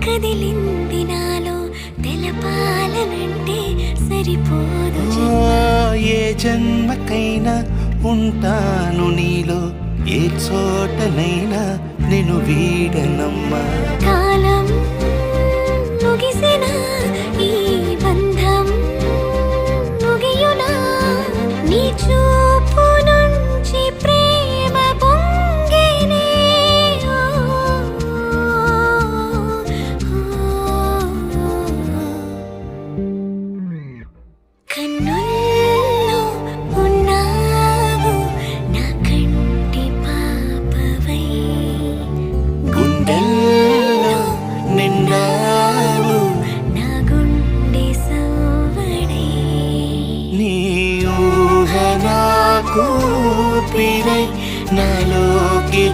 కదిలింది నాలో తెలపాలనంటే సరిపోదు ఏ జన్మకైనా ఉంటాను నీలో ఏ చోటనైనా నేను వీడనమ్మా కాలం ముగిసిన ఈ బంధం ముగియునా నీ చూపు నుంచి ప్రేమ పొంగేనే కన్నుల్లో ఉన్నావు నా కంటి పాపవై గుండెల్లో నిన్నావు నా గుండె సవ్వడై నీ ఊహ నాకు ఊపిరై నాలోకి